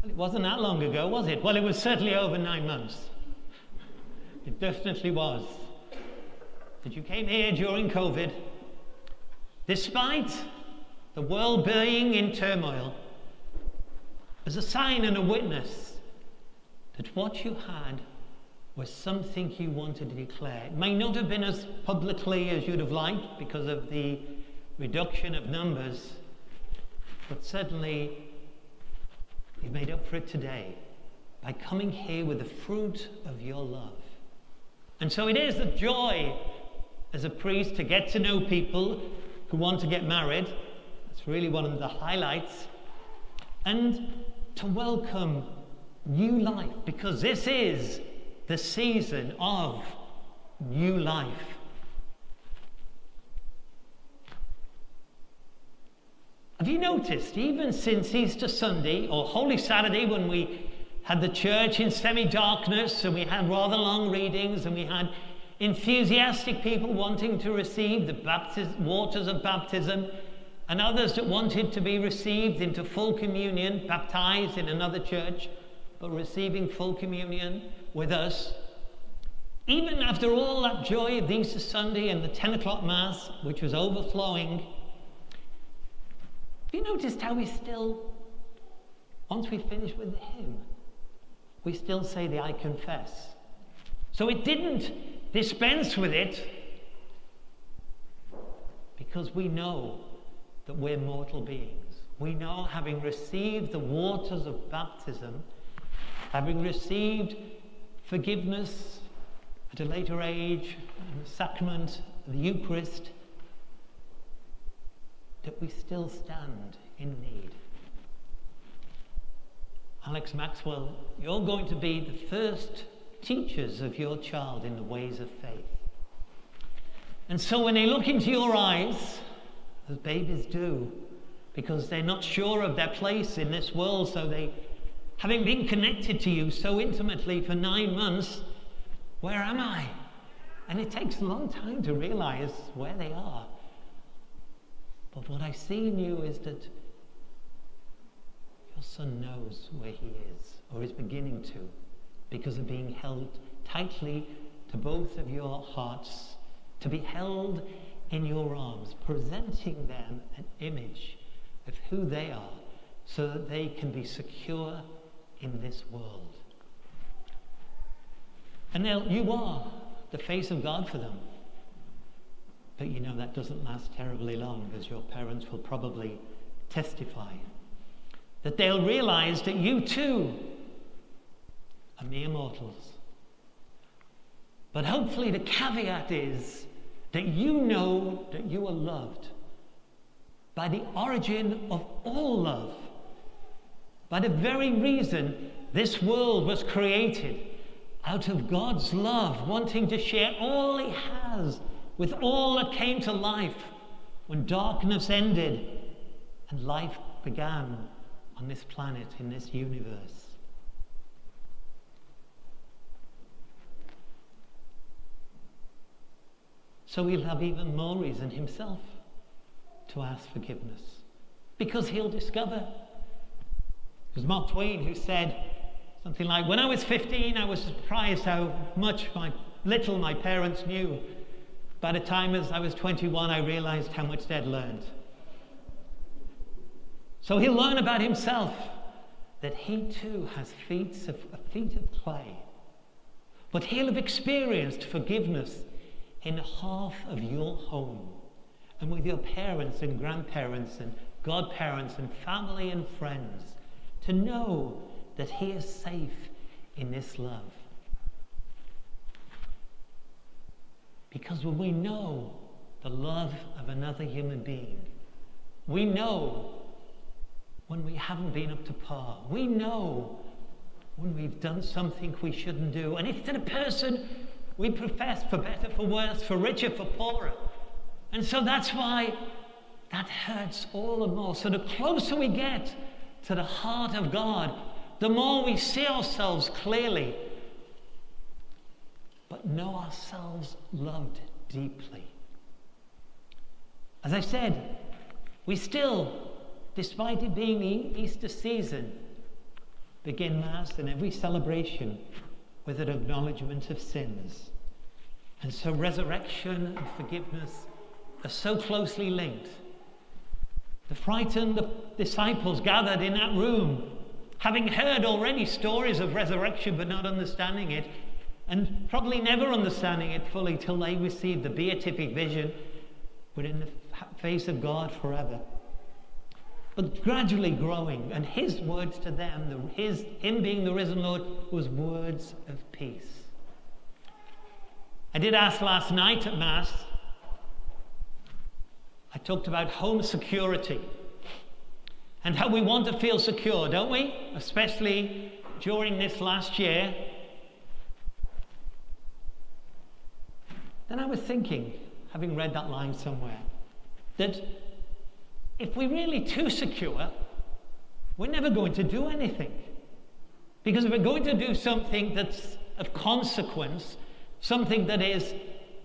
Well, it wasn't that long ago, was it? Well, it was certainly over 9 months. It definitely was. That you came here during COVID, despite the world being in turmoil, as a sign and a witness that what you had was something you wanted to declare. It may not have been as publicly as you'd have liked because of the reduction of numbers, but certainly you've made up for it today by coming here with the fruit of your love. And so it is a joy as a priest to get to know people who want to get married. That's really one of the highlights. And to welcome new life, because this is the season of new life. Have you noticed, even since Easter Sunday or Holy Saturday, when we had the church in semi-darkness and we had rather long readings and we had enthusiastic people wanting to receive the waters of baptism, and others that wanted to be received into full communion, baptized in another church, but receiving full communion with us. Even after all that joy of Easter Sunday and the 10 o'clock Mass, which was overflowing, have you noticed how we still, once we finish with the hymn, we still say the I confess? So it didn't dispense with it, because we know that we're mortal beings. We know, having received the waters of baptism, having received forgiveness at a later age, and the sacrament of the Eucharist, that we still stand in need. Alex Maxwell, you're going to be the first teachers of your child in the ways of faith. And so when they look into your eyes, as babies do, because they're not sure of their place in this world, so they, having been connected to you so intimately for 9 months, where am I? And it takes a long time to realize where they are. But what I see in you is that your son knows where he is, or is beginning to, because of being held tightly to both of your hearts, to be held in your arms, presenting them an image of who they are, so that they can be secure in this world. And you are the face of God for them. But you know that doesn't last terribly long, as your parents will probably testify. That they'll realize that you too are mere mortals. But hopefully the caveat is that you know that you are loved by the origin of all love, by the very reason this world was created, out of God's love, wanting to share all he has with all that came to life when darkness ended and life began on this planet, in this universe. So he'll have even more reason himself to ask forgiveness, because he'll discover. It was Mark Twain who said something like, when I was 15, I was surprised how little my parents knew. By the time as I was 21, I realized how much they'd learned. So he'll learn about himself, that he too has feet of clay. But he'll have experienced forgiveness in half of your home, and with your parents and grandparents and godparents and family and friends, to know that he is safe in this love. Because when we know the love of another human being, we know when we haven't been up to par. We know when we've done something we shouldn't do. And it's to the person we profess, for better, for worse, for richer, for poorer. And so that's why that hurts all the more. So the closer we get to the heart of God, the more we see ourselves clearly, but know ourselves loved deeply. As I said, we still, despite it being the Easter season, begin Mass and every celebration with an acknowledgement of sins. And so resurrection and forgiveness are so closely linked. The frightened disciples gathered in that room, having heard already stories of resurrection but not understanding it, and probably never understanding it fully till they received the beatific vision, were in the face of God forever. But gradually growing, and his words to them, him being the risen Lord, was words of peace. I did ask last night at Mass, I talked about home security and how we want to feel secure, don't we? Especially during this last year. Then I was thinking, having read that line somewhere, that if we're really too secure, we're never going to do anything. Because if we're going to do something that's of consequence, something that is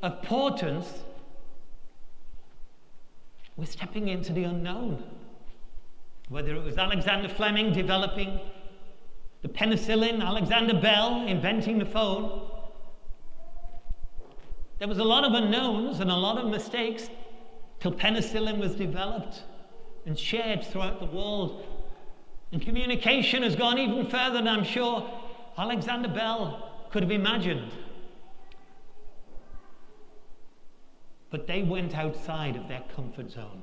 of importance, we're stepping into the unknown. Whether it was Alexander Fleming developing the penicillin, Alexander Bell inventing the phone, there was a lot of unknowns and a lot of mistakes till penicillin was developed and shared throughout the world. And communication has gone even further than I'm sure Alexander Bell could have imagined. But they went outside of their comfort zone.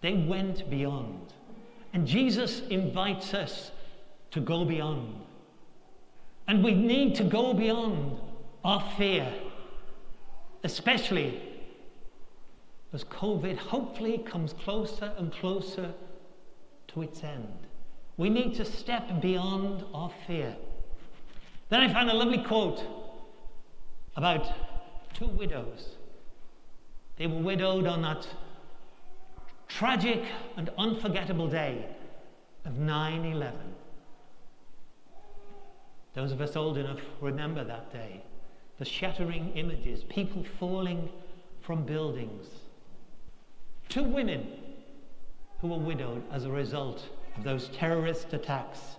They went beyond. And Jesus invites us to go beyond. And we need to go beyond our fear, especially as COVID hopefully comes closer and closer to its end. We need to step beyond our fear. Then I found a lovely quote about two widows. They were widowed on that tragic and unforgettable day of 9/11. Those of us old enough remember that day. The shattering images, people falling from buildings. Two women who were widowed as a result of those terrorist attacks.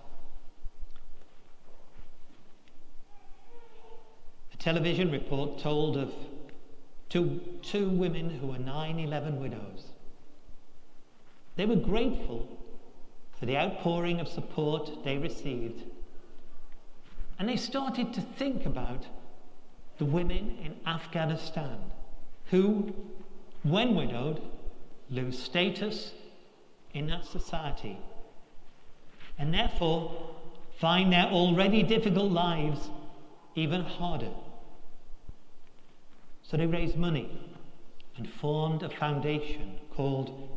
A television report told of two women who were 9/11 widows. They were grateful for the outpouring of support they received. And they started to think about the women in Afghanistan who, when widowed, lose status in that society and therefore find their already difficult lives even harder. So they raised money and formed a foundation called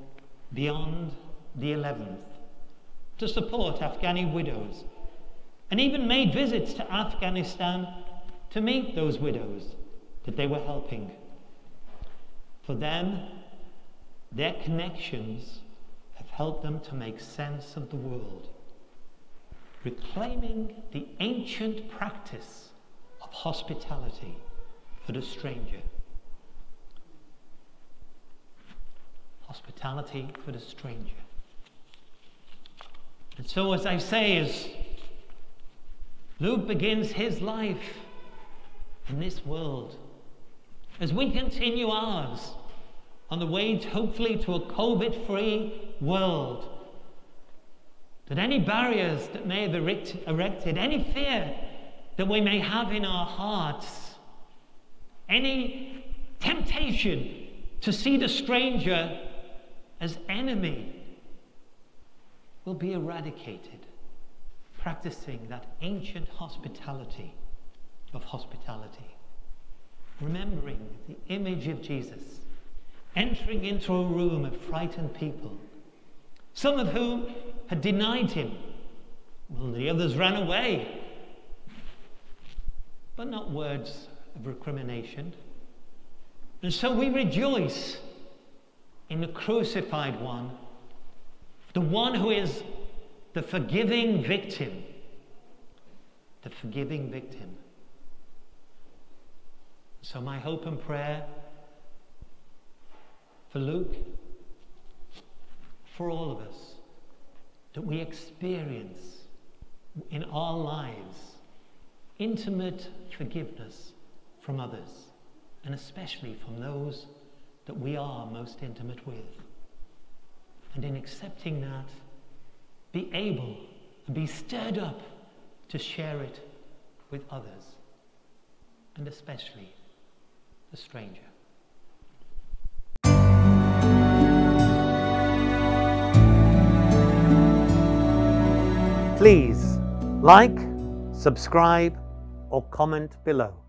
Beyond the 11th to support Afghani widows, and even made visits to Afghanistan to meet those widows that they were helping. For them, their connections have helped them to make sense of the world, reclaiming the ancient practice of hospitality for the stranger. Hospitality for the stranger. And so, as I say, as Luke begins his life in this world, as we continue ours on the way, hopefully, to a COVID-free world, that any barriers that may have erected, any fear that we may have in our hearts, any temptation to see the stranger as enemy, will be eradicated, practicing that ancient hospitality of hospitality, remembering the image of Jesus entering into a room of frightened people, some of whom had denied him, while the others ran away, but not words of recrimination. And so we rejoice in the crucified one, the one who is the forgiving victim. The forgiving victim. So my hope and prayer for Luke, for all of us, that we experience in our lives intimate forgiveness from others, and especially from those that we are most intimate with. And in accepting that, be able and be stirred up to share it with others, and especially the stranger. Please like, subscribe, or comment below.